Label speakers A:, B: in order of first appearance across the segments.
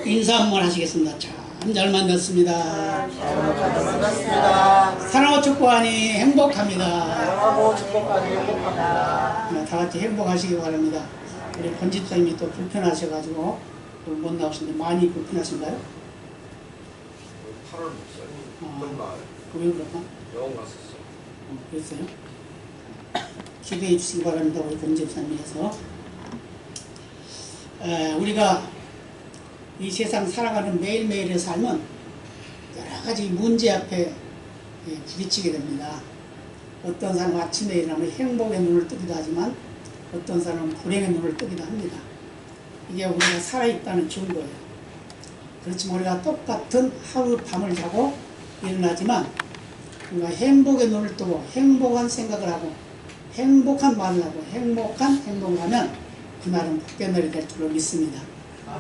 A: 인사 한번 하시겠습니다. 참 잘 만났습니다.
B: 잘 만났습니다.
A: 사랑하고 축복하니 행복합니다.
B: 사랑하고 축복하니 행복합니다.
A: 다 같이 행복하시기 바랍니다. 우리 본집사님이 또 불편하셔가지고 못 나오시는데 많이 불편하신가요?
C: 8월 목사님 끝날
A: 왜 그럴까?
C: 병원 갔었어요.
A: 그랬어요? 기도해 주시기 바랍니다. 우리 본집사님께서 우리가 이 세상 살아가는 매일매일의 삶은 여러 가지 문제 앞에 부딪히게 됩니다. 어떤 사람은 아침에 일어나면 행복의 눈을 뜨기도 하지만 어떤 사람은 불행의 눈을 뜨기도 합니다. 이게 우리가 살아있다는 증거예요. 그렇지만 우리가 똑같은 하루 밤을 자고 일어나지만 우리가 행복의 눈을 뜨고 행복한 생각을 하고 행복한 말을 하고 행복한 행동을 하면 그날은 복된 날이 될 줄로 믿습니다.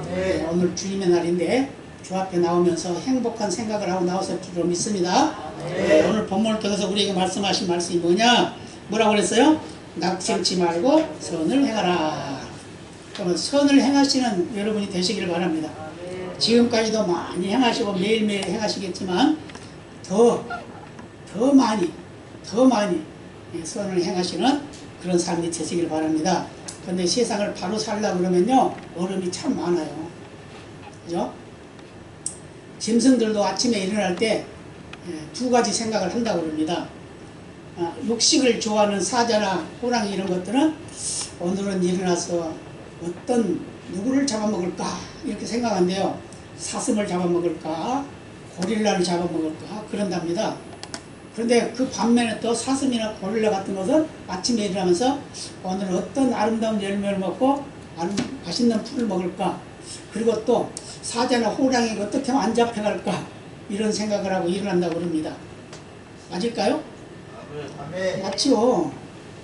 A: 네, 오늘 주님의 날인데 주 앞에 나오면서 행복한 생각을 하고 나왔을 줄로 믿습니다. 네, 오늘 본문을 통해서 우리에게 말씀하신 말씀이 뭐냐? 뭐라고 그랬어요? 낙심치 말고 선을 행하라. 그러면 선을 행하시는 여러분이 되시기를 바랍니다. 지금까지도 많이 행하시고 매일매일 행하시겠지만 더 많이 선을 행하시는 그런 삶이 되시길 바랍니다. 근데 세상을 바로 살려고 그러면요 어려움이 참 많아요. 그죠? 짐승들도 아침에 일어날 때 두 가지 생각을 한다고 그럽니다. 육식을 좋아하는 사자나 호랑이 이런 것들은 오늘은 일어나서 누구를 잡아먹을까 이렇게 생각한대요. 사슴을 잡아먹을까 고릴라를 잡아먹을까 그런답니다. 그런데 그 반면에 또 사슴이나 고릴라 같은 것은 아침에 일어나면서 오늘 어떤 아름다운 열매를 먹고 맛있는 풀을 먹을까, 그리고 또 사자나 호랑이가 어떻게 하면 안 잡혀갈까 이런 생각을 하고 일어난다고 그럽니다. 맞을까요?
B: 아멘.
A: 맞지요.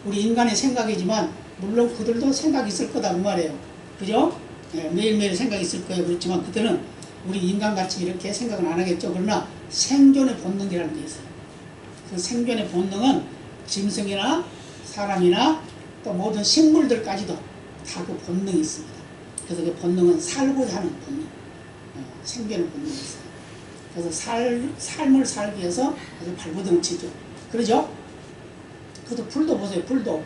A: 우리 인간의 생각이지만 물론 그들도 생각이 있을 거다 그 말이에요. 그죠? 매일매일 생각이 있을 거예요. 그렇지만 그들은 우리 인간같이 이렇게 생각은 안 하겠죠. 그러나 생존의 본능이라는 게 있어요. 그 생존의 본능은 짐승이나 사람이나 또 모든 식물들까지도 다 그 본능이 있습니다. 그래서 그 본능은 살고자 하는 본능, 생존의 본능이 있어요. 그래서 삶을 살기 위해서 아주 발버둥치죠. 그러죠? 그것도 풀도 보세요. 풀도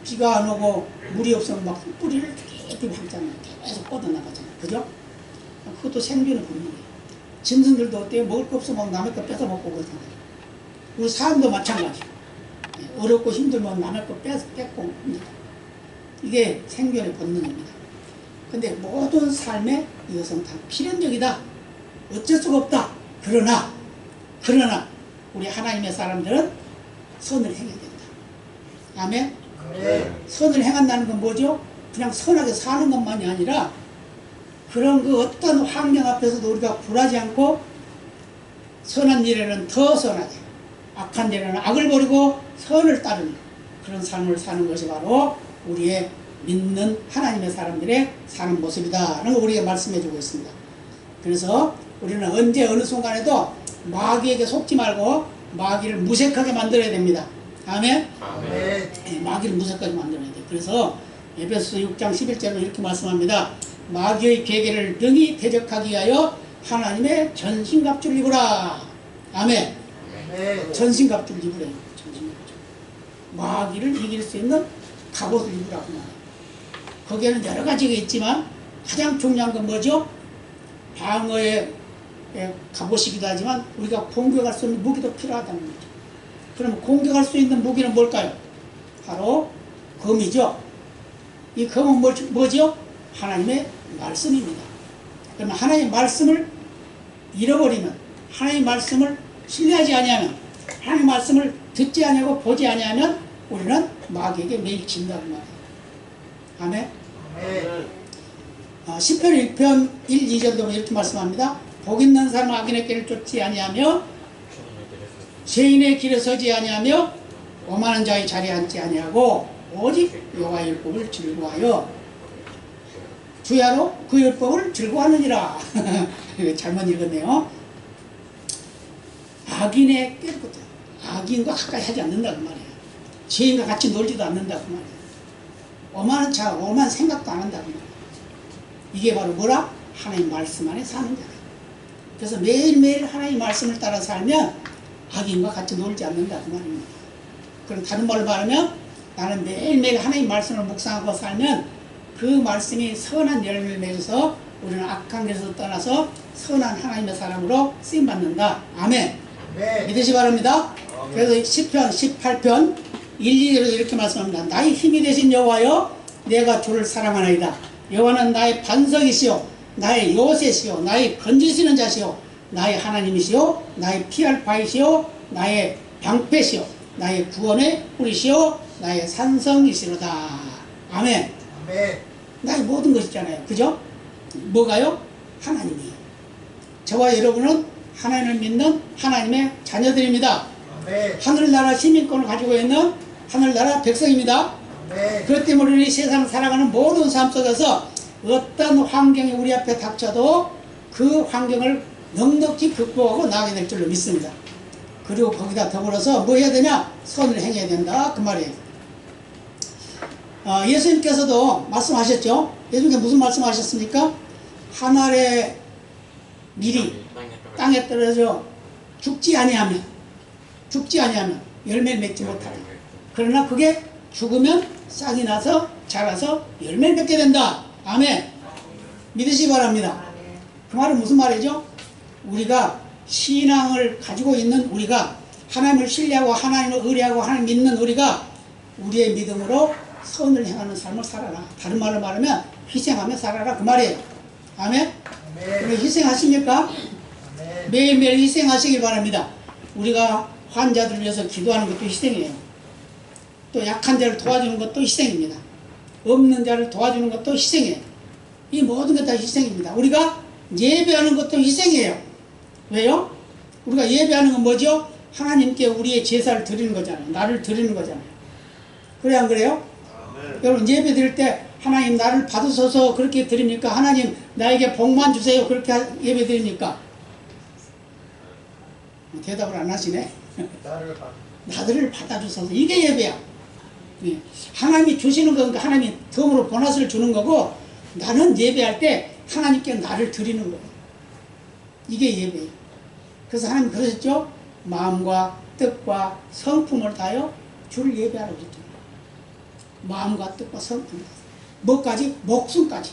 A: 비가 안 오고 물이 없으면 막 뿌리를 깊이 박잖아요. 계속 뻗어나가잖아요. 그죠? 그것도 생존의 본능이에요. 짐승들도 어때요? 먹을 거 없으면 남의 거 뺏어 먹고 그러잖아요. 우리 사람도 마찬가지. 어렵고 힘들면 남의 거 뺏고 합니다. 이게 생존의 본능입니다. 근데 모든 삶에 이것은 다 필연적이다. 어쩔 수가 없다. 그러나 우리 하나님의 사람들은 선을 행해야 된다. 아멘? 선을 행한다는 건 뭐죠? 그냥 선하게 사는 것만이 아니라 그런 그 어떤 환경 앞에서도 우리가 굴하지 않고 선한 일에는 더 선하게, 악한 일에는 악을 버리고 선을 따르는 그런 삶을 사는 것이 바로 우리의 믿는 하나님의 사람들의 사는 모습이다라는 걸 우리에게 말씀해 주고 있습니다. 그래서 우리는 언제 어느 순간에도 마귀에게 속지 말고 마귀를 무색하게 만들어야 됩니다. 아멘?
B: 아멘.
A: 마귀를 무색하게 만들어야 돼요. 그래서 에베소서 6장 11절로 이렇게 말씀합니다. 마귀의 계계를 능히 대적하기 위하여 하나님의 전신갑주를 입으라. 아멘.
B: 아멘.
A: 전신갑주를 입으래요. 전신갑주. 마귀를 이길 수 있는 갑옷을 입으라고 말해요. 거기에는 여러 가지가 있지만 가장 중요한 건 뭐죠? 방어의 갑옷이기도 하지만 우리가 공격할 수 있는 무기도 필요하다는 거죠. 그럼 공격할 수 있는 무기는 뭘까요? 바로 검이죠. 이 검은 뭐죠? 하나님의 말씀입니다. 그러면 하나님의 말씀을 잃어버리면, 하나님의 말씀을 신뢰하지 아니하면, 하나님의 말씀을 듣지 아니하고 보지 아니하면 우리는 마귀에게 매일 진다고 말해요. 아멘?
B: 아멘.
A: 시편 1편 1, 2절도 이렇게 말씀합니다. 복 있는 사람은 악인의 길을 쫓지 아니하며 죄인의 길에 서지 아니하며 오만한 자의 자리에 앉지 아니하고 오직 여호와의 율법을 즐거워하여 주야로 그 율법을 즐거워하느니라. 잘못 읽었네요. 악인의 깨끗해. 악인과 가까이 하지 않는다고 말이에요. 죄인과 같이 놀지도 않는다고 말이에요. 오만한 생각도 안 한다고 말이에요. 이게 바로 뭐라? 하나님 말씀 안에 사는 자다. 그래서 매일매일 하나님 말씀을 따라 살면 악인과 같이 놀지 않는다 그 말입니다. 그럼 다른 말로 말하면 나는 매일매일 하나님 말씀을 묵상하고 살면 그 말씀이 선한 열매를 맺어서 우리는 악한 길에서 떠나서 선한 하나님의 사람으로 쓰임받는다. 아멘.
B: 네.
A: 믿으시 바랍니다. 그래서 시편 18편 1, 2절에도 이렇게 말씀합니다. 나의 힘이 되신 여호와여 내가 주를 사랑하나이다. 여호와는 나의 반석이시요 나의 요새시요 나의 건지시는 자시요 나의 하나님이시요 나의 피할 바이시요 나의 방패시요 나의 구원의 뿌리시요 나의 산성이시로다. 아멘.
B: 아멘.
A: 나의 모든 것이잖아요. 그죠? 뭐가요? 하나님이에요. 저와 여러분은 하나님을 믿는 하나님의 자녀들입니다.
B: 아멘.
A: 하늘나라 시민권을 가지고 있는 하늘나라 백성입니다.
B: 아멘.
A: 그렇기 때문에 우리 세상 살아가는 모든 삶 속에서 어떤 환경이 우리 앞에 닥쳐도 그 환경을 넉넉히 극복하고 나가게 될 줄로 믿습니다. 그리고 거기다 더불어서 뭐 해야 되냐? 선을 행해야 된다 그 말이에요. 예수님께서도 말씀하셨죠. 예수님께서 무슨 말씀하셨습니까? 한 알의 밀이 땅에 떨어져 죽지 아니하면 열매를 맺지 못하라. 그러나 그게 죽으면 싹이 나서 자라서 열매를 맺게 된다. 아멘. 믿으시기 바랍니다. 그 말은 무슨 말이죠? 우리가 신앙을 가지고 있는 우리가 하나님을 신뢰하고 하나님을 의뢰하고 하나님 믿는 우리가 우리의 믿음으로 선을 행하는 삶을 살아라. 다른 말로 말하면 희생하며 살아라 그 말이에요. 아멘. 오늘 희생하십니까? 매일매일 희생하시길 바랍니다. 우리가 환자들을 위해서 기도하는 것도 희생이에요. 또 약한 자를 도와주는 것도 희생입니다. 없는 자를 도와주는 것도 희생이에요. 이 모든 것 다 희생입니다. 우리가 예배하는 것도 희생이에요. 왜요? 우리가 예배하는 건 뭐죠? 하나님께 우리의 제사를 드리는 거잖아요. 나를 드리는 거잖아요. 그래 안 그래요? 여러분 예배 드릴 때 하나님 나를 받으소서 그렇게 드립니까? 하나님 나에게 복만 주세요 그렇게 예배 드립니까? 대답을 안 하시네. 나를 받아주소서 이게 예배야. 예. 하나님이 주시는 건 하나님이 덤으로 보너스를 주는 거고 나는 예배할 때 하나님께 나를 드리는 거예요. 이게 예배예요. 그래서 하나님 그러셨죠? 마음과 뜻과 성품을 다하여 주를 예배하라고 그랬죠. 마음과 뜻과 성품 뭐까지? 목숨까지.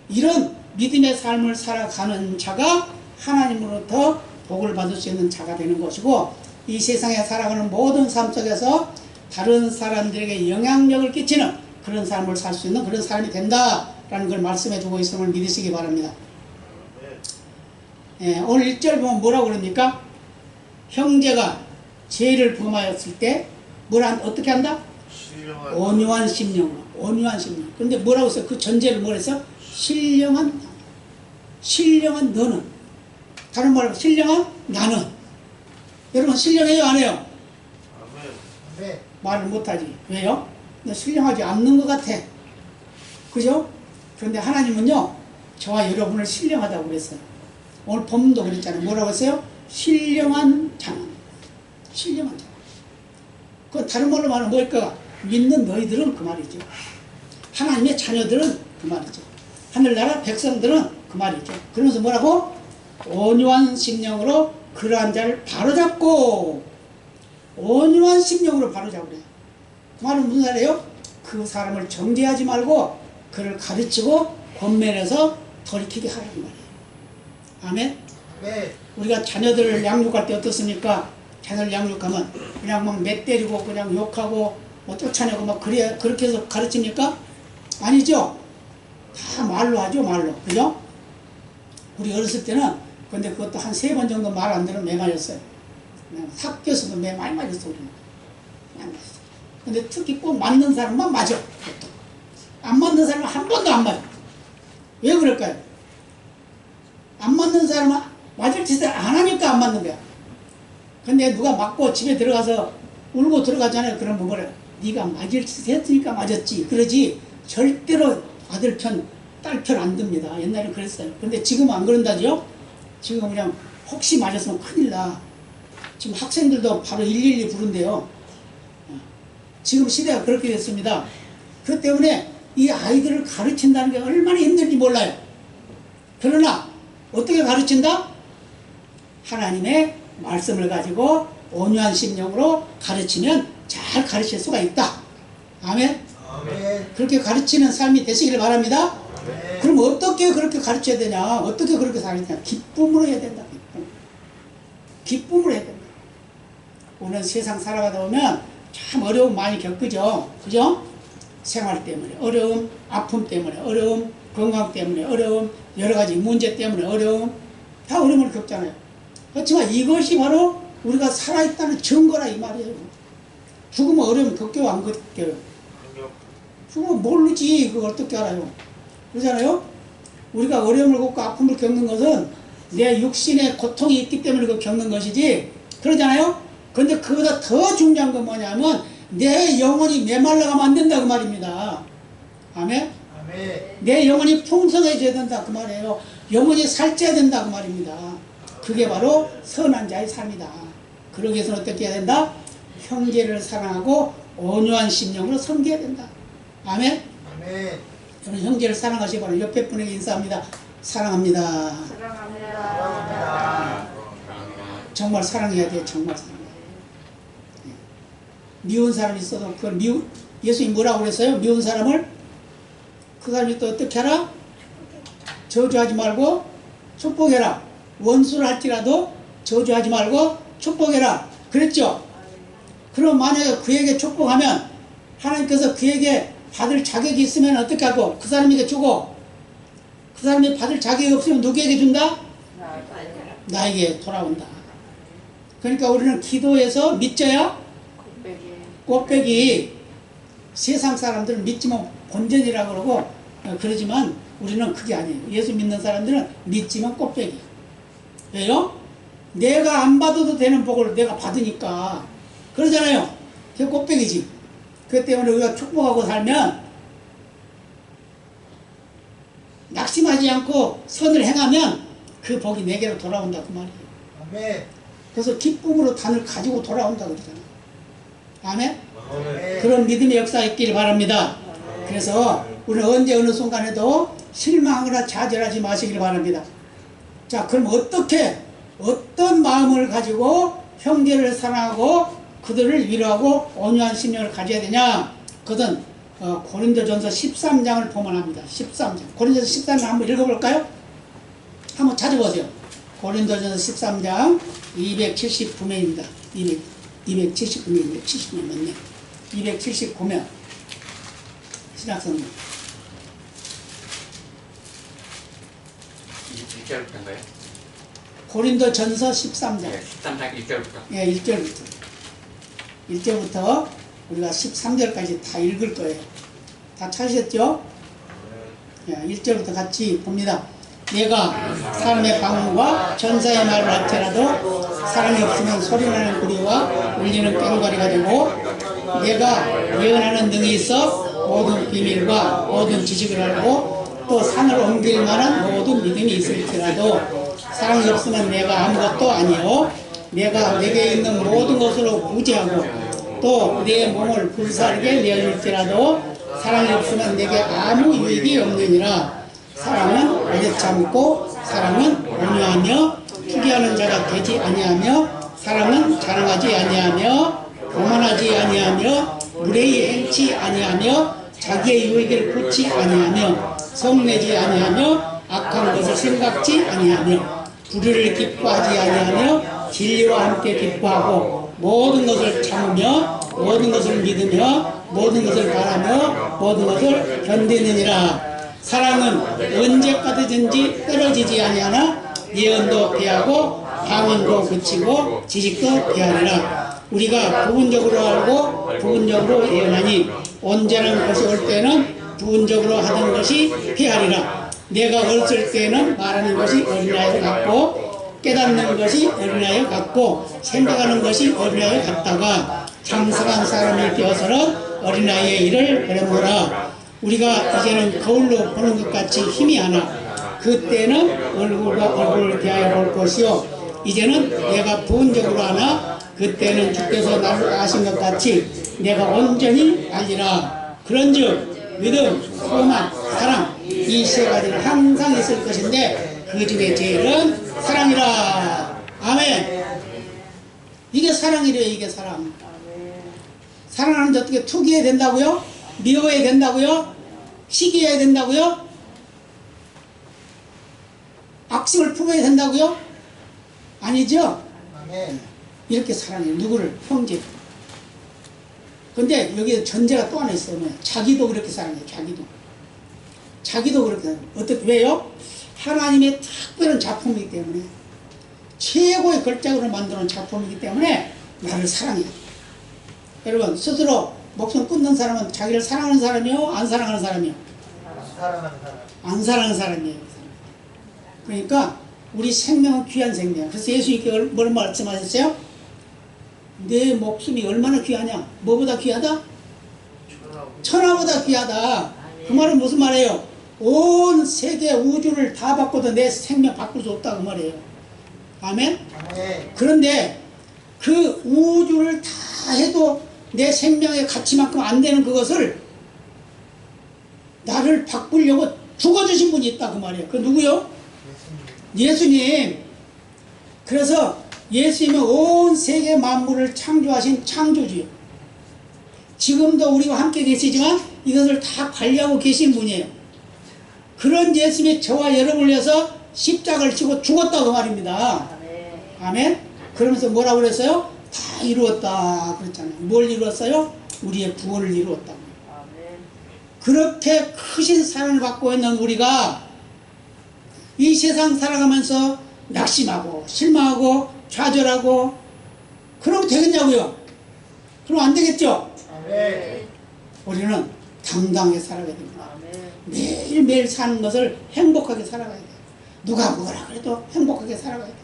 A: 이런 믿음의 삶을 살아가는 자가 하나님으로부터 복을 받을 수 있는 자가 되는 것이고 이 세상에 살아가는 모든 삶 속에서 다른 사람들에게 영향력을 끼치는 그런 삶을 살 수 있는 그런 사람이 된다라는 걸 말씀해 주고 있음을 믿으시기 바랍니다. 예, 오늘 1절 보면 뭐라고 그럽니까? 형제가 죄를 범하였을 때 어떻게 한다? 온유한 심령으로. 온유한 심령. 그런데 뭐라고 했어요? 그 전제를 뭐라 했어? 신령한 너는. 다른 말로 신령한 나는. 여러분 신령해요 안 해요?
B: 네.
A: 말을 못하지. 왜요? 너 신령하지 않는 것 같아. 그죠? 그런데 하나님은요 저와 여러분을 신령하다고 그랬어요. 오늘 본문도 그랬잖아요. 뭐라고 했어요? 신령한 자는. 신령한 자. 그 다른 말로 말하면 뭘까? 믿는 너희들은 그 말이죠. 하나님의 자녀들은 그 말이죠. 하늘나라 백성들은 그 말이죠. 그러면서 뭐라고? 온유한 심령으로 그러한 자를 바로잡고 온유한 심령으로 바로잡으래. 그 말은 무슨 말이에요? 그 사람을 정죄하지 말고 그를 가르치고 권면해서 돌이키게 하라는 말이에요. 아멘?
B: 네.
A: 우리가 자녀들을 양육할 때 어떻습니까? 자녀를 양육하면 그냥 막 맷때리고 그냥 욕하고 뭐 쫓아내고 막 그렇게 해서 가르칩니까? 아니죠? 다 말로 하죠, 말로. 그죠? 우리 어렸을 때는 근데 그것도 한 3번 정도 말 안 들으면 매 맞았어요. 학교에서도 매 많이 맞았어, 우리는. 많이 맞았어. 근데 특히 꼭 맞는 사람만 맞아. 안 맞는 사람은 한 번도 안 맞아. 왜 그럴까요? 안 맞는 사람은 맞을 짓을 안 하니까 안 맞는 거야. 근데 누가 맞고 집에 들어가서 울고 들어가잖아요. 그러면 뭐래? 네가 맞을 짓 했으니까 맞았지. 그러지 절대로 아들 편, 딸 편 안 듭니다. 옛날에 그랬어요. 근데 지금은 안 그런다죠? 지금 그냥 혹시 맞았으면 큰일 나. 지금 학생들도 바로 112 부른대요. 지금 시대가 그렇게 됐습니다. 그 때문에 이 아이들을 가르친다는 게 얼마나 힘든지 몰라요. 그러나 어떻게 가르친다? 하나님의 말씀을 가지고 온유한 심령으로 가르치면 잘 가르칠 수가 있다. 아멘.
B: 아멘.
A: 그렇게 가르치는 삶이 되시길 바랍니다.
B: 아멘.
A: 그럼 어떻게 그렇게 가르쳐야 되냐? 어떻게 그렇게 가르치냐? 기쁨으로 해야 된다. 기쁨으로 해야 된다. 오늘 세상 살아가다 보면 참 어려움 많이 겪으죠. 그죠? 생활 때문에 어려움, 아픔 때문에 어려움, 건강 때문에 어려움, 여러 가지 문제 때문에 어려움, 다 어려움을 겪잖아요. 그렇지만 이것이 바로 우리가 살아있다는 증거라 이 말이에요. 죽으면 어려움 겪겨요, 안 겪겨요? 죽으면 모르지. 그걸 어떻게 알아요? 그러잖아요? 우리가 어려움을 겪고 아픔을 겪는 것은 내 육신의 고통이 있기 때문에 그걸 겪는 것이지. 그러잖아요? 근데 그보다 더 중요한 건 뭐냐면 내 영혼이 메말라가면 안 된다 그 말입니다. 아멘?
B: 아멘.
A: 내 영혼이 풍성해져야 된다 그 말이에요. 영혼이 살쪄야 된다 그 말입니다. 그게 바로 선한 자의 삶이다. 그러기 위해서는 어떻게 해야 된다? 형제를 사랑하고 온유한 심령으로 섬겨야 된다. 아멘?
B: 아멘.
A: 저는 형제를 사랑하시기 바랍니다. 옆에 분에게 인사합니다. 사랑합니다.
B: 사랑합니다.
A: 정말 사랑해야 돼요. 정말 사랑해야 돼요. 미운 사람이 있어도 그걸 예수님이 뭐라고 그랬어요? 미운 사람을 그 사람이 또 어떻게 하라? 저주하지 말고 축복해라. 원수를 할지라도 저주하지 말고 축복해라. 그랬죠? 그럼 만약에 그에게 축복하면 하나님께서 그에게 받을 자격이 있으면 어떻게 하고 그 사람에게 주고 그 사람이 받을 자격이 없으면 누구에게 준다? 나에게 돌아온다. 그러니까 우리는 기도해서 믿져야 꽃배기. 세상 사람들은 믿지만 본전이라고 그러고 그러지만 우리는 그게 아니에요. 예수 믿는 사람들은 믿지만 꽃배기. 왜요? 내가 안 받아도 되는 복을 내가 받으니까 그러잖아요. 그게 꽃배기지. 그 때문에 우리가 축복하고 살면 낙심하지 않고 선을 행하면 그 복이 내게로 돌아온다 그 말이에요.
B: 아멘.
A: 그래서 기쁨으로 단을 가지고 돌아온다 그러잖아요. 아멘?
B: 아멘.
A: 그런 믿음의 역사 있기를 바랍니다. 그래서 우리는 언제 어느 순간에도 실망하거나 좌절하지 마시길 바랍니다. 자, 그럼 어떤 마음을 가지고 형제를 사랑하고 그들을 위로하고 온유한 심령을 가져야 되냐? 그것은 고린도전서 13장을 보면 합니다. 13장. 고린도전서 13장 한번 읽어볼까요? 한번 찾아보세요. 고린도전서 13장 279면입니다. 279면입니다. 70면 맞네. 279면. 신학성경.
D: 1절부터인가요?
A: 고린도전서 13장.
D: 네, 13장 1절부터.
A: 예, 1절부터. 1절부터 우리가 13절까지 다 읽을 거예요. 다 찾으셨죠? 예, 1절부터 같이 봅니다. 내가 사람의 방언과 전사의 말을 할지라도 사랑이 없으면 소리나는 구리와 울리는 꽹과리가 되고 내가 예언하는 능이 있어 모든 비밀과 모든 지식을 알고 또 산을 옮길 만한 모든 믿음이 있을지라도 사랑이 없으면 내가 아무것도 아니요 내가 내게 있는 모든 것으로 부지하고 또 내 몸을 불사르게 내어줄지라도 사랑이 없으면 내게 아무 유익이 없느니라. 사랑은 오래 참고 사랑은 온유하며 투기하는 자가 되지 아니하며 사랑은 자랑하지 아니하며 교만하지 아니하며 무례히 행치 아니하며 자기의 유익을 굳지 아니하며 성내지 아니하며 악한 것을 생각지 아니하며 불의를 기뻐하지 아니하며 진리와 함께 기뻐하고 모든 것을 참으며 모든 것을 믿으며 모든 것을 바라며 모든 것을 견디느니라. 사랑은 언제까지든지 떨어지지 아니하나 예언도 피하고 방언도 그치고 지식도 피하리라. 우리가 부분적으로 알고 부분적으로 예언하니 온전한 것이 올 때는 부분적으로 하던 것이 피하리라. 내가 어렸을 때는 말하는 것이 어린아이 같고 깨닫는 것이 어린아이 같고 생각하는 것이 어린아이 같다가 장성한 사람이 되어서는 어린아이의 일을 하려노라. 우리가 이제는 거울로 보는 것 같이 힘이 하나 그때는 얼굴과 얼굴을 대하여 볼 것이요 이제는 내가 부분적으로 하나 그때는 주께서 나를 아신 것 같이 내가 온전히 알리라. 그런즉 믿음, 소망, 사랑 이 세 가지는 항상 있을 것인데 그 중에 제일은 사랑이라. 아멘. 이게 사랑이래요. 이게 사랑. 사랑하는데 어떻게 투기해야 된다고요? 미워해야 된다고요? 시기해야 된다고요? 악심을 품어야 된다고요? 아니죠?
B: 아멘.
A: 이렇게 사랑해요. 누구를? 형제. 근데 여기 전제가 또 하나 있어요. 뭐야? 자기도 그렇게 사랑해요. 자기도 그렇게 사랑해요. 어떻게, 왜요? 하나님의 특별한 작품이기 때문에, 최고의 걸작으로 만들어 놓은 작품이기 때문에 나를 사랑해요. 여러분, 스스로 목숨 끊는 사람은 자기를 사랑하는 사람이요? 안 사랑하는 사람이요?
B: 사랑하는 사람.
A: 안 사랑하는 사람이에요. 그러니까 우리 생명은 귀한 생명. 그래서 예수님께 뭘 말씀하셨어요? 내 목숨이 얼마나 귀하냐? 뭐보다 귀하다? 천하보다 귀하다. 그 말은 무슨 말이에요? 온 세계 우주를 다 바꿔도 내 생명 바꿀 수 없다 그 말이에요. 아멘?
B: 아멘.
A: 그런데 그 우주를 다 해도 내 생명의 가치만큼 안 되는 그것을 나를 바꾸려고 죽어주신 분이 있다 그 말이에요. 그 누구요? 예수님. 그래서 예수님은 온 세계 만물을 창조하신 창조주요. 지금도 우리와 함께 계시지만 이것을 다 관리하고 계신 분이에요. 그런 예수님이 저와 여러분을 위해서 십자가를 지고 죽었다 그 말입니다. 아멘. 그러면서 뭐라고 그랬어요? 다 이루었다 그랬잖아요. 뭘 이루었어요? 우리의 구원을 이루었다. 그렇게 크신 사랑을 받고 있는 우리가 이 세상 살아가면서 낙심하고 실망하고 좌절하고 그러면 되겠냐고요? 그럼 안 되겠죠?
B: 아멘.
A: 우리는 당당하게 살아가야 됩니다. 매일매일 사는 것을 행복하게 살아가야 돼요. 누가 뭐라 그래도 행복하게 살아가야 돼요.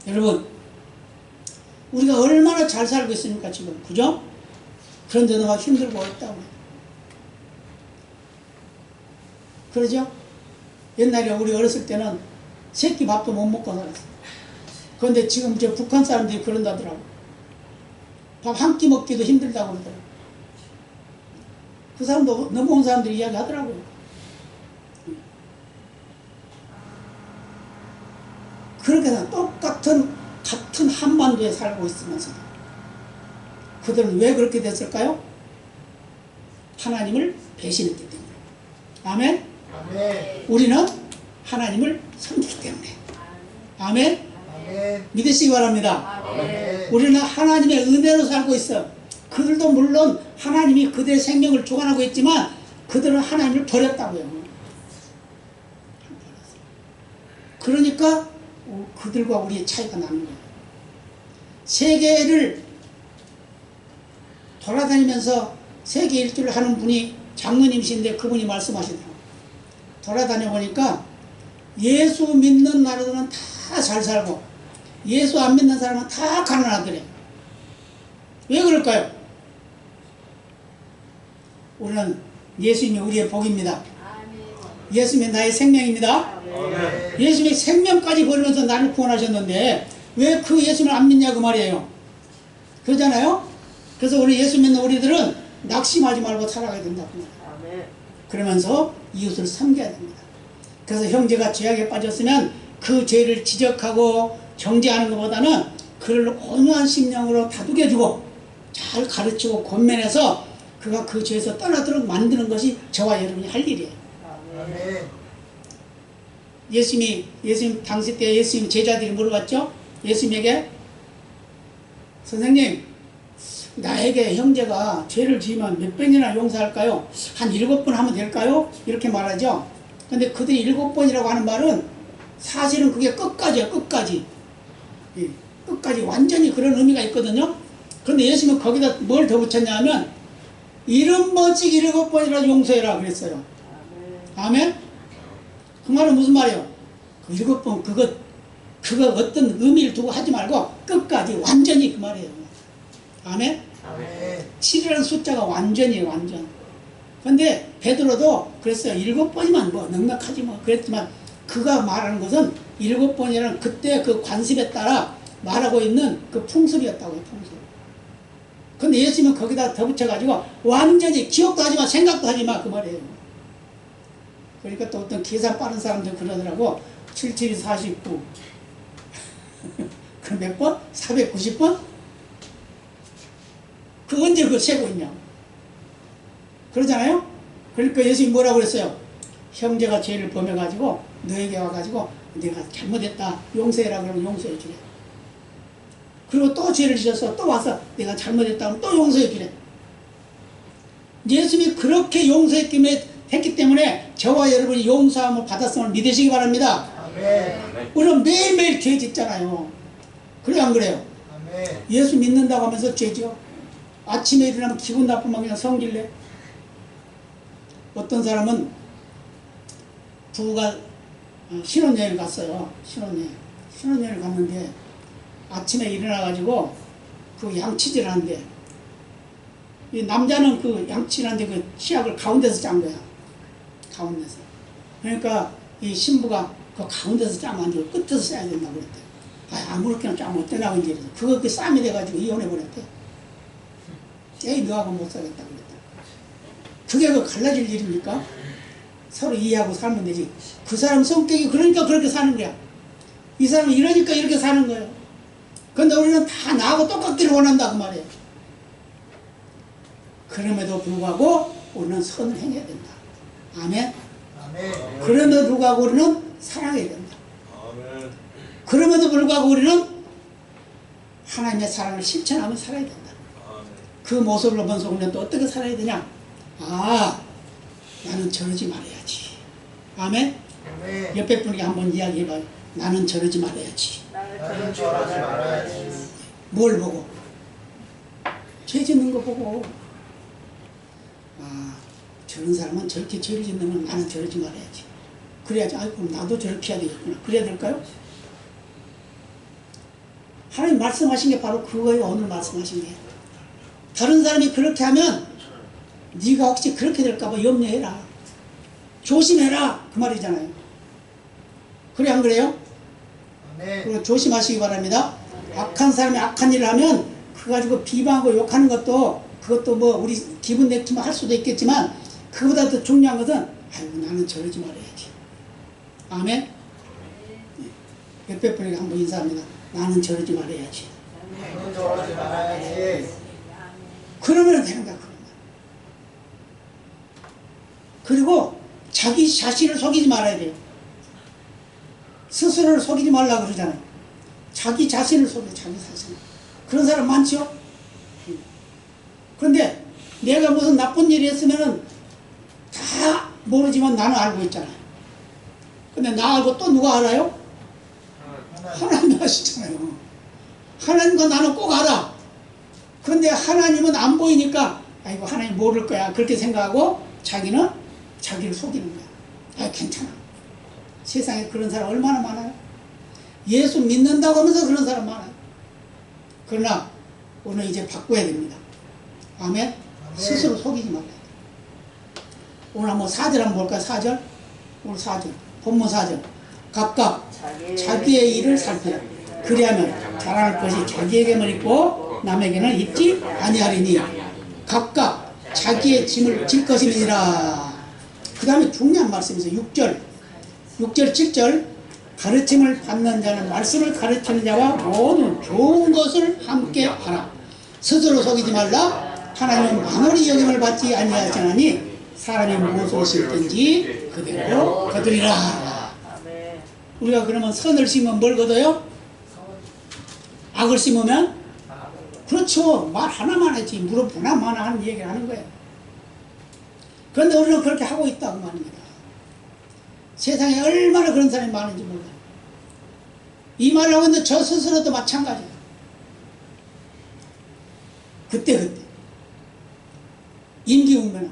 A: 여러분, 우리가 얼마나 잘 살고 있습니까 지금? 그죠? 그런데도 막 힘들고 어렵다고 그러죠? 옛날에 우리 어렸을 때는 새끼 밥도 못 먹고 살았어요. 그런데 지금 저 북한 사람들이 그런다더라고. 밥 한 끼 먹기도 힘들다고 그러더라고. 그 사람도 넘어온 사람들이 이야기 하더라고요. 그렇게 해서 같은 한반도에 살고 있으면서 그들은 왜 그렇게 됐을까요? 하나님을 배신했기 때문에. 아멘?
B: 아멘.
A: 우리는 하나님을 섬기기 때문에. 아멘?
B: 아멘.
A: 믿으시기 바랍니다.
B: 아멘.
A: 우리는 하나님의 은혜로 살고 있어. 그들도 물론 하나님이 그들의 생명을 주관하고 있지만 그들은 하나님을 버렸다고요. 그러니까 그들과 우리의 차이가 나는 거예요. 세계를 돌아다니면서 세계 일주를 하는 분이 장로님이신데 그분이 말씀하시더라고요. 돌아다녀 보니까 예수 믿는 나라들은 다 잘 살고 예수 안 믿는 사람은 다 가난하더래. 왜 그럴까요? 우리는 예수님이 우리의 복입니다. 예수님이 나의 생명입니다.
B: 아멘.
A: 예수님이 생명까지 버리면서 나를 구원하셨는데 왜 그 예수님을 안 믿냐 그 말이에요. 그러잖아요. 그래서 우리 예수 믿는 우리들은 낙심하지 말고 살아가야 된다고. 그러면서 이웃을 섬겨야 됩니다. 그래서 형제가 죄악에 빠졌으면 그 죄를 지적하고 정죄하는 것보다는 그를 온유한 심령으로 다독여주고 잘 가르치고 권면해서 그가 그 죄에서 떠나도록 만드는 것이 저와 여러분이 할 일이에요.
B: 아멘.
A: 예수님 당시 때 예수님 제자들이 물어봤죠. 예수님에게 선생님, 나에게 형제가 죄를 지으면 몇 번이나 용서할까요? 한 7번 하면 될까요? 이렇게 말하죠. 근데 그들이 7번이라고 하는 말은 사실은 그게 끝까지야, 끝까지. 예, 끝까지 완전히 그런 의미가 있거든요. 그런데 예수님은 거기다 뭘 더 붙였냐 하면 70번씩 7번이라도 용서해라 그랬어요. 아멘? 그 말은 무슨 말이에요? 그 7번 그거 어떤 의미를 두고 하지 말고 끝까지 완전히 그 말이에요. 아멘?
B: 아멘.
A: 7이라는 숫자가 완전이에요, 완전. 근데 베드로도 그랬어요. 7번이면 뭐 넉넉하지 뭐 그랬지만 그가 말하는 것은 7번이라는 그때 그 관습에 따라 말하고 있는 그 풍습이었다고요, 풍습. 근데 예수님은 거기다 더 붙여가지고 완전히 기억도 하지 마, 생각도 하지 마, 그 말이에요. 그러니까 또 어떤 계산 빠른 사람들 그러더라고. 77이 49. 그 몇 번? 490번? 그 언제 그거 세고 있냐? 그러잖아요? 그러니까 예수님이 뭐라고 그랬어요? 형제가 죄를 범해가지고 너에게 와가지고 내가 잘못했다, 용서해라 그러면 용서해 주래. 그리고 또 죄를 지어서 또 와서 내가 잘못했다 하면 또 용서해 주래. 예수님이 그렇게 했기 때문에 저와 여러분이 용서함을 받았음을 믿으시기 바랍니다.
B: 아멘.
A: 우리는 매일매일 죄 짓잖아요. 그래 안 그래요?
B: 아멘.
A: 예수 믿는다고 하면서 죄지요. 아침에 일어나면 기분 나쁘면 그냥 성질내. 어떤 부부가 신혼여행을 갔어요. 신혼여행을 갔는데 아침에 일어나가지고 그 양치질을 하는데 이 남자는 그 양치질 하는데 그 치약을 가운데서 짠 거야. 가운데서. 그러니까 이 신부가 그 가운데서 짜면 안 되고 끝에서 짜야 된다고 그랬대. 아무렇게나 짜면 어떠냐고 이제 그래서 그거 그 쌈이 돼가지고 이혼해버렸대. 에이 너하고 못 살겠다 그랬다. 그게 그 갈라질 일입니까? 서로 이해하고 살면 되지. 그 사람 성격이 그러니까 그렇게 사는 거야. 이 사람이 이러니까 이렇게 사는 거예요. 근데 우리는 다 나하고 똑같기를 원한다 그 말이에요. 그럼에도 불구하고 우리는 선을 행해야 된다. 아멘.
B: 아멘.
A: 그럼에도 불구하고 우리는 사랑해야 된다.
C: 아멘.
A: 그럼에도 불구하고 우리는 하나님의 사랑을 실천하며 살아야 된다.
C: 아멘.
A: 그 모습을 보면서 우리는 또 어떻게 살아야 되냐? 아, 나는 저러지 말아야지. 아멘.
B: 아멘.
A: 옆에 분에게 한번 이야기해봐요. 나는 저러지 말아야지.
B: 나는 저러지 말아야지.
A: 뭘 보고? 죄 짓는 거 보고. 아, 저런 사람은 저렇게 죄를 짓는 건 나는 저러지 말아야지. 그래야지. 아이, 그럼 나도 저렇게 해야 되겠구나. 그래야 될까요? 하나님 말씀하신 게 바로 그거예요. 오늘 말씀하신 게. 다른 사람이 그렇게 하면 네가 혹시 그렇게 될까봐 염려해라. 조심해라. 그 말이잖아요. 그래 안 그래요?
B: 아멘.
A: 그리고 조심하시기 바랍니다. 악한 사람이 악한 일을 하면 그거 가지고 비방하고 욕하는 것도 그것도 뭐 우리 기분 내키면 할 수도 있겠지만 그보다 더 중요한 것은 아이고 나는 저러지 말아야지. 아멘. 옆에 분에게 한번 인사합니다. 나는 저러지 말아야지.
B: 나는 저러지 말아야지.
A: 그러면 된다. 그리고 자기 자신을 속이지 말아야 돼요. 스스로를 속이지 말라 그러잖아요. 자기 자신을 속여, 자기 자신. 그런 사람 많죠? 그런데 내가 무슨 나쁜 일이 했으면은 다 모르지만 나는 알고 있잖아요. 근데 나 알고 또 누가 알아요? 하나님 아시잖아요. 하나님과 나는 꼭 알아. 그런데 하나님은 안 보이니까 아이고 하나님 모를 거야 그렇게 생각하고 자기는 자기를 속이는 거야. 아 괜찮아. 세상에 그런 사람 얼마나 많아요. 예수 믿는다고 하면서 그런 사람 많아요. 그러나 오늘 이제 바꿔야 됩니다. 아멘. 스스로 속이지 말아야 돼. 오늘 한번 4절 한번 볼까요? 4절. 오늘 4절. 본문 4절. 각각 자기의 일을 살피라. 그리하면 자랑할 것이 자기에게만 있고 남에게는 있지 아니하리니 각각 자기의 짐을 질 것임이니라. 그 다음에 중요한 말씀이죠. 6절 7절 가르침을 받는 자는 말씀을 가르치는 자와 모든 좋은 것을 함께 하라. 스스로 속이지 말라. 하나님은 만월의 영향을 받지 아니하시나니 사람이 무엇을 심든지 그대로 거두리라. 우리가 그러면 선을 심으면 뭘 거둬요? 악을 심으면? 그렇죠. 말 하나만 하지 무릎 하나만 하는 얘기를 하는 거예요. 그런데 우리는 그렇게 하고 있다고 말입니다. 세상에 얼마나 그런 사람이 많은지 몰라요. 이 말을 하고 있는데 저 스스로도 마찬가지예요. 그때 임기응변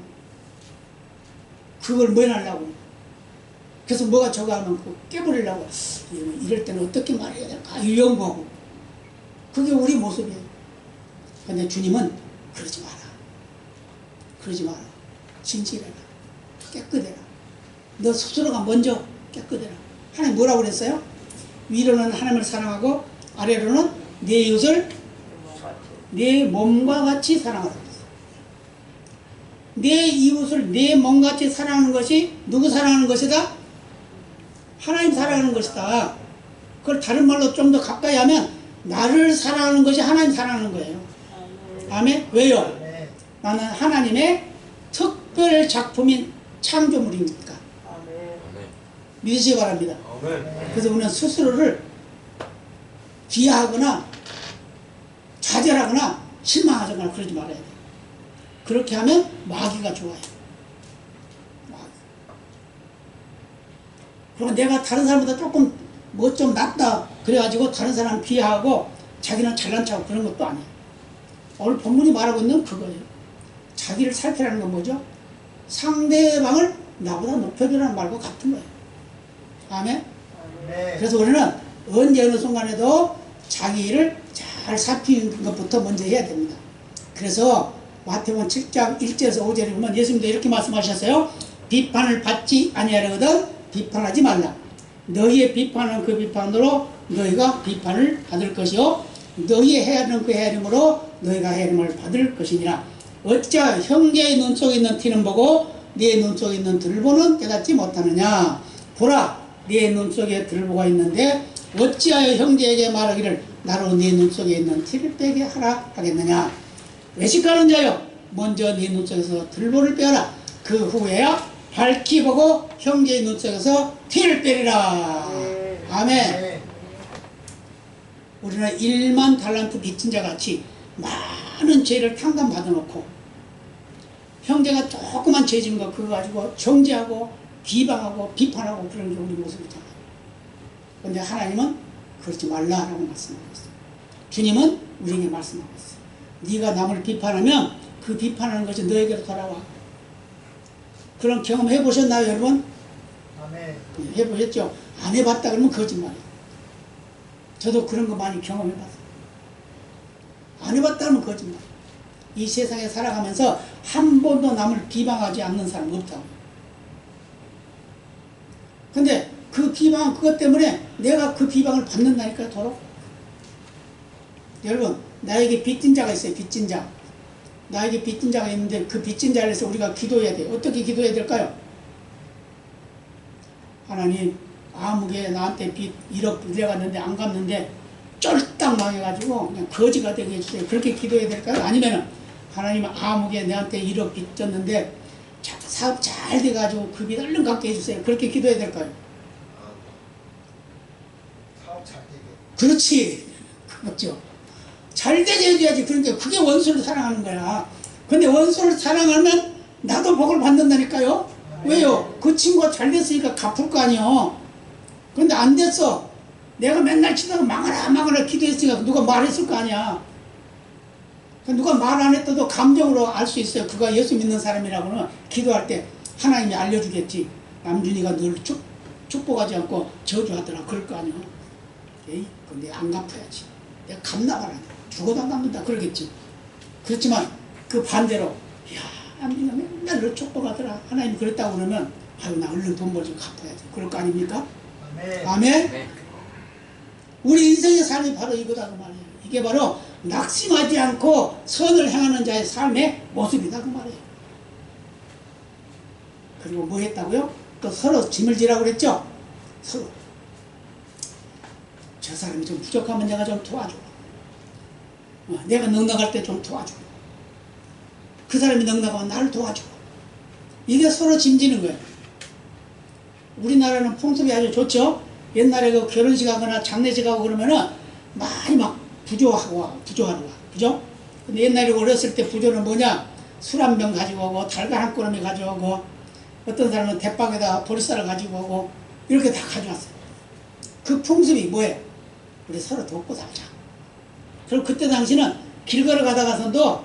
A: 그걸 뭐 해달라고 그래서 뭐가 저거 하면 그거 깨버리려고 이럴 때는 어떻게 말해야 될까 연구하고 그게 우리 모습이에요. 근데 주님은 그러지 마라. 그러지 마라. 진실해라. 깨끗해라. 너 스스로가 먼저 깨끗해라. 하나님 뭐라고 그랬어요? 위로는 하나님을 사랑하고 아래로는 내 이웃을 내 몸과 같이 사랑하라 그랬어요. 내 이웃을 내 몸과 같이 사랑하는 것이 누구 사랑하는 것이다? 하나님 사랑하는 것이다. 그걸 다른 말로 좀 더 가까이 하면 나를 사랑하는 것이 하나님 사랑하는 거예요. 아멘? 왜요?
B: 아멘.
A: 나는 하나님의 특별 작품인 창조물이니까.
C: 아멘.
A: 믿으시기 바랍니다.
C: 아멘.
A: 그래서 우리는 스스로를 비하하거나 좌절하거나 실망하거나 그러지 말아야 돼요. 그렇게 하면 마귀가 좋아요. 마귀. 그리고 내가 다른 사람보다 조금 뭐 좀 낫다 그래가지고 다른 사람 비하하고 자기는 잘난 척하고 그런 것도 아니에요. 오늘 본문이 말하고 있는 그거예요. 자기를 살피라는 건 뭐죠? 상대방을 나보다 높여주라는 말과 같은 거예요. 아멘?
B: 아멘.
A: 그래서 우리는 언제 어느 순간에도 자기를 잘 살피는 것부터 먼저 해야 됩니다. 그래서 마태복음 7장 1절에서 5절에 보면 예수님도 이렇게 말씀하셨어요. 비판을 받지 아니하려거든 비판하지 말라. 너희의 비판은 그 비판으로 너희가 비판을 받을 것이요 너희의 헤아리는 그 헤아림으로 너희가 헤아림을 받을 것이니라. 어찌하여 형제의 눈 속에 있는 티는 보고 네 눈 속에 있는 들보는 깨닫지 못하느냐. 보라 네 눈 속에 들보가 있는데 어찌하여 형제에게 말하기를 나로 네 눈 속에 있는 티를 빼게 하라 하겠느냐. 외식하는 자여 먼저 네 눈 속에서 들보를 빼라. 그 후에야 밝히 보고 형제의 눈 속에서 티를 빼리라. 아멘.
B: 아멘.
A: 우리는 1만 달란트 빚진 자 같이 많은 죄를 탕감 받아놓고 형제가 조그만 죄 지은 거 그거 가지고 정죄하고 비방하고 비판하고 그런 게 우리 모습이잖아요. 그런데 하나님은 그러지 말라라고 말씀하고 있어요. 주님은 우리에게 말씀하고 있어요. 네가 남을 비판하면 그 비판하는 것이 너에게로 돌아와. 그런 경험 해보셨나요, 여러분?
B: 아멘.
A: 해보셨죠? 안 해봤다 그러면 거짓말이에요. 저도 그런 거 많이 경험해봤어요. 안 해봤다 그러면 거짓말. 이 세상에 살아가면서 한 번도 남을 비방하지 않는 사람 없다고. 근데 그 비방 그것 때문에 내가 그 비방을 받는다니까 도로. 여러분 나에게 빚진 자가 있어요. 빚진 자. 나에게 빚진 자가 있는데 그 빚진 자를 위해서 우리가 기도해야 돼요. 어떻게 기도해야 될까요? 하나님 아무개 나한테 빚 1억 빌려갔는데 안 갚는데 쫄딱 망해가지고 그냥 거지가 되게 해주세요. 그렇게 기도해야 될까요? 아니면은 하나님 아무개 내한테 1억 빚 졌는데 사업 잘 돼가지고 그 빚 얼른 갚게 해주세요. 그렇게 기도해야 될까요?
B: 사업 잘 되게.
A: 그렇지. 그렇죠. 잘 되게 해줘야지. 그러니까 그게 원수를 사랑하는 거야. 근데 원수를 사랑하면 나도 복을 받는다니까요. 왜요? 그 친구가 잘 됐으니까 갚을 거 아니요. 근데 안 됐어. 내가 맨날 치다가 망하라 망하라 기도했으니까 누가 말했을 거 아니야. 누가 말 안 했어도 감정으로 알 수 있어요. 그가 예수 믿는 사람이라고는 기도할 때 하나님이 알려주겠지. 남준이가 늘 축복하지 않고 저주하더라. 그럴 거 아니야. 에이, 근데 안 갚아야지. 내가 갚나봐라. 죽어도 안 갚는다. 그러겠지. 그렇지만 그 반대로 야 남준이가 맨날 늘 축복하더라. 하나님이 그랬다고 그러면 아유 나 얼른 돈 벌지 갚아야지. 그럴 거 아닙니까?
B: 아멘.
A: 아멘.
D: 네.
A: 우리 인생의 삶이 바로 이거다 그 말이에요. 이게 바로 낙심하지 않고 선을 행하는 자의 삶의 모습이다 그 말이에요. 그리고 뭐 했다고요? 또 서로 짐을 지라고 그랬죠? 서로 저 사람이 좀 부족하면 내가 좀 도와줘. 내가 넉넉할 때 좀 도와줘. 그 사람이 넉넉하면 나를 도와줘. 이게 서로 짐지는 거예요. 우리나라는 풍습이 아주 좋죠? 옛날에 그 결혼식 하거나 장례식 하고 그러면은 많이 막 부조하러 와. 그죠? 근데 옛날에 어렸을 때 부조는 뭐냐? 술 한 병 가지고 오고, 달걀 한 꼬러미 가져오고, 어떤 사람은 대빵에다 보리쌀을 가지고 오고, 이렇게 다 가져왔어요. 그 풍습이 뭐예요? 우리 서로 돕고 살자. 그리고 그때 당시는 길 걸어가다가서도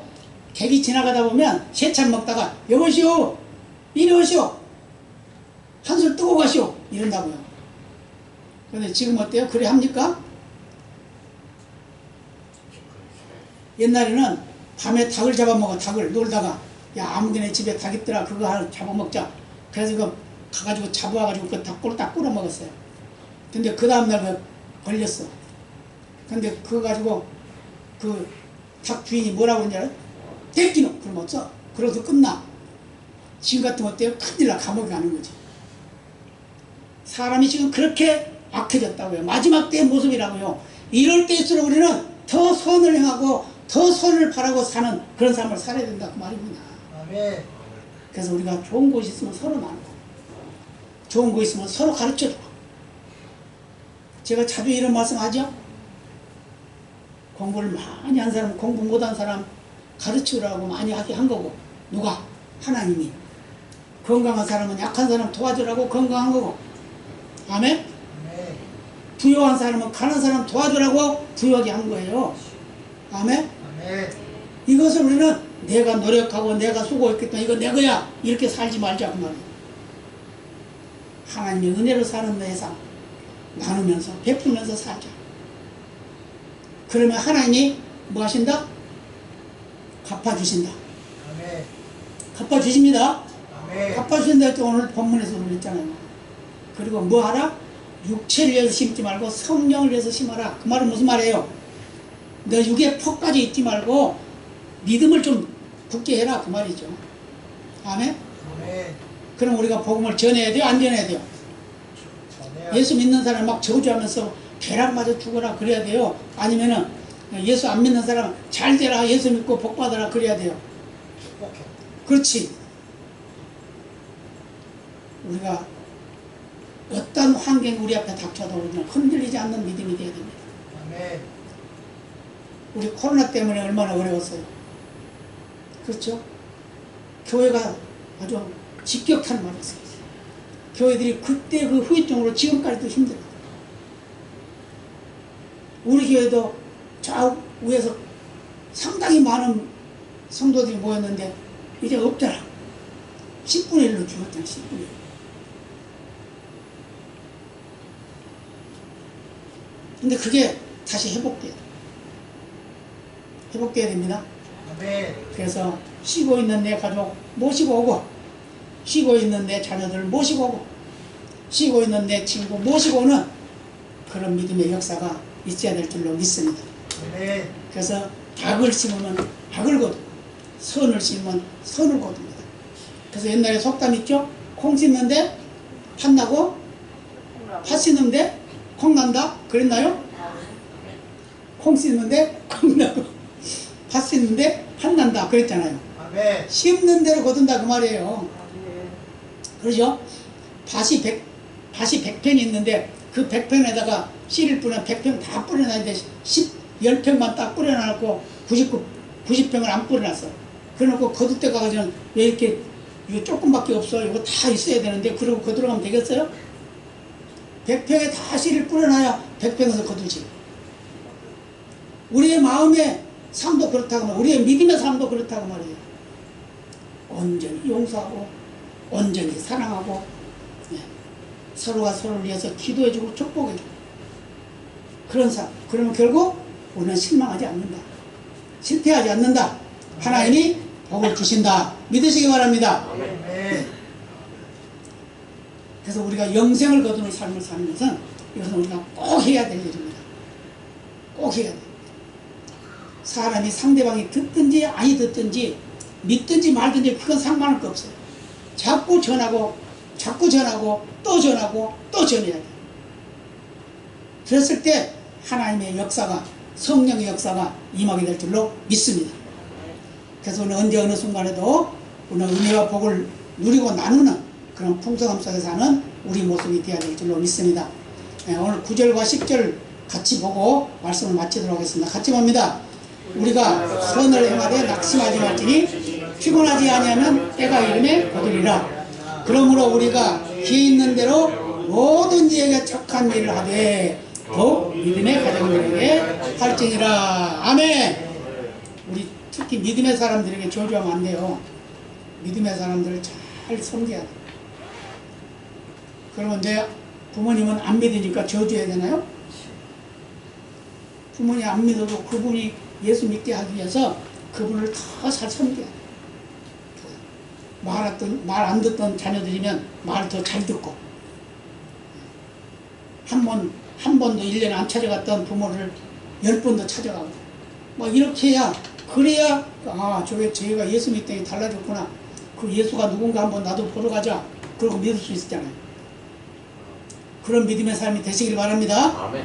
A: 객이 지나가다 보면 세찬 먹다가 여보시오, 이리 오시오, 한술 뜨고 가시오, 이런다고요. 근데 지금 어때요? 그래 합니까? 옛날에는 밤에 닭을 잡아먹어. 닭을 놀다가 야 아무개네 집에 닭 있더라. 그거 하나 잡아먹자. 그래서 그 가가지고 잡아와가지고 그 닭골을 딱 끓여 먹었어요. 근데 그 다음날 그 걸렸어. 근데 그거 가지고 그 닭 주인이 뭐라고 그러냐? 대끼노! 그러면 어쩌? 그러고도 끝나. 지금 같으면 어때요? 큰일 나. 감옥에 가는 거지. 사람이 지금 그렇게 악해졌다고요. 마지막 때의 모습이라고요. 이럴 때일수록 우리는 더 선을 행하고 더 선을 바라고 사는 그런 삶을 살아야 된다 그 말입니다.
B: 아멘.
A: 그래서 우리가 좋은 곳이 있으면 서로 나누고 좋은 곳이 있으면 서로 가르쳐주고 제가 자주 이런 말씀 하죠. 공부를 많이 한 사람 공부 못한 사람 가르치라고 많이 하게 한 거고 누가? 하나님이. 건강한 사람은 약한 사람 도와주라고 건강한 거고 아멘?
B: 아멘.
A: 부유한 사람은 가난한 사람 도와주라고 부유하게 한 거예요. 아멘?
B: 아멘.
A: 이것을 우리는 내가 노력하고 내가 수고했기 때문에 이거 내 거야 이렇게 살지 말자 그 말이에요. 하나님의 은혜로 사는 내 삶 나누면서 베풀면서 살자. 그러면 하나님이 뭐 하신다? 갚아주신다.
B: 아멘.
A: 갚아주십니다.
B: 아멘.
A: 갚아주신다 할 때 오늘 본문에서 그랬잖아요. 그리고 뭐 하라? 육체를 위해서 심지 말고 성령을 위해서 심어라. 그 말은 무슨 말이에요? 너 육에 폭까지 있지 말고 믿음을 좀 굳게 해라 그 말이죠. 아멘?
B: 아멘.
A: 그럼 우리가 복음을 전해야 돼요? 안 전해야 돼요?
B: 전해야
A: 예수 믿는 사람 막 저주하면서 벼락맞아 죽어라 그래야 돼요? 아니면은 예수 안 믿는 사람 잘 되라 예수 믿고 복 받아라 그래야 돼요?
B: 축복해.
A: 그렇지. 우리가 어떤 환경이 우리 앞에 닥쳐도 우리는 흔들리지 않는 믿음이 되어야 됩니다.
B: 아멘.
A: 우리 코로나 때문에 얼마나 어려웠어요. 그렇죠? 교회가 아주 직격탄을 맞았어요. 교회들이 그때 그 후유증으로 지금까지도 힘들어요. 우리 교회도 좌우에서 상당히 많은 성도들이 모였는데 이제 없더라. 10분의 1로 죽었잖아. 10분의 1. 근데 그게 다시 회복돼야 돼. 회복돼야 됩니다.
B: 아멘.
A: 그래서 쉬고 있는 내 가족 모시고 오고 쉬고 있는 내 자녀들 모시고 오고 쉬고 있는 내 친구 모시고 오는 그런 믿음의 역사가 있어야 될 줄로 믿습니다.
B: 아멘.
A: 그래서 악을 심으면 악을 거두고 선을 심으면 선을 거둡니다. 그래서 옛날에 속담 있죠? 콩 심는데 팥 나고 팥 심는데 콩 난다? 그랬나요? 콩 심는데 콩 나고 팥 심는데 팥 난다 그랬잖아요.
B: 아멘.
A: 심는 대로 거둔다 그 말이에요. 그러죠? 밭이 100평이 있는데 그 100평에다가 씨를 뿌리면 100평 다 뿌려놨는데 10평만 딱 뿌려놨고 90평을 안 뿌려놨어. 그래놓고 거둘 때 가가지고 왜 이렇게 이거 조금밖에 없어 이거 다 있어야 되는데 그러고 거들어가면 되겠어요? 100평에 다 씨를 뿌려놔야 100평에서 거두지. 우리의 마음의 삶도 그렇다고 말이에요. 우리의 믿음의 삶도 그렇다고 말이에요. 온전히 용서하고 온전히 사랑하고 서로가 서로를 위해서 기도해주고 축복해주고 그런 삶. 그러면 결국 우리는 실망하지 않는다. 실패하지 않는다. 하나님이 복을 주신다. 믿으시기 바랍니다.
B: 아멘.
A: 그래서 우리가 영생을 거두는 삶을 사는 것은 이것은 우리가 꼭 해야 될 일입니다. 꼭 해야 돼. 사람이 상대방이 듣든지 아니 듣든지 믿든지 말든지 그건 상관할 거 없어요. 자꾸 전하고 또 전하고 또 전해야 돼. 그랬을 때 하나님의 역사가 성령의 역사가 임하게 될 줄로 믿습니다. 그래서 우리는 언제 어느 순간에도 우리는 은혜와 복을 누리고 나누는 그런 풍성함 속에 사는 우리 모습이 되어야 될 줄로 믿습니다. 오늘 9절과 10절 같이 보고 말씀을 마치도록 하겠습니다. 같이 봅니다. 우리가 선을 행하되 낙심하지 말지니 피곤하지 아니하면 때가 이름에 거두리라. 그러므로 우리가 기회 있는 대로 모든 이에게 착한 일을 하되 더욱 믿음의 가정들에게 할지니라. 아멘. 우리 특히 믿음의 사람들에게 저주하면 안 돼요. 믿음의 사람들을 잘 섬겨야 돼. 그러면 내 부모님은 안 믿으니까 저주해야 되나요? 부모님 안 믿어도 그분이 예수 믿게 하기 위해서 그분을 더 잘 섬겨야 돼. 말 안 듣던 자녀들이면 말 더 잘 듣고 한 번도 1년에 안 찾아갔던 부모를 10번도 찾아가고 뭐 이렇게 해야 그래야 저희가 예수 믿더니 달라졌구나. 그 예수가 누군가 한번 나도 보러 가자. 그러고 믿을 수 있잖아요. 그런 믿음의 삶이 되시길 바랍니다.
D: 아멘.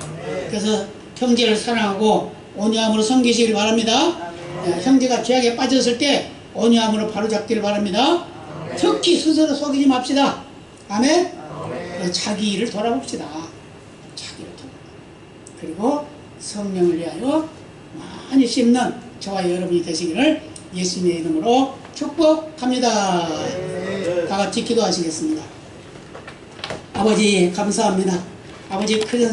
A: 그래서 형제를 사랑하고 온유함으로 섬기시길 바랍니다. 형제가 죄악에 빠졌을 때 온유함으로 바로잡기를 바랍니다. 특히 스스로 속이지 맙시다. 아멘. 자기 일을 돌아봅시다. 자기를 돌아. 그리고 성령을 위하여 많이 씹는 저와 여러분이 되시기를 예수님의 이름으로 축복합니다. 다 같이 기도하시겠습니다. 아버지 감사합니다. 아버지 큰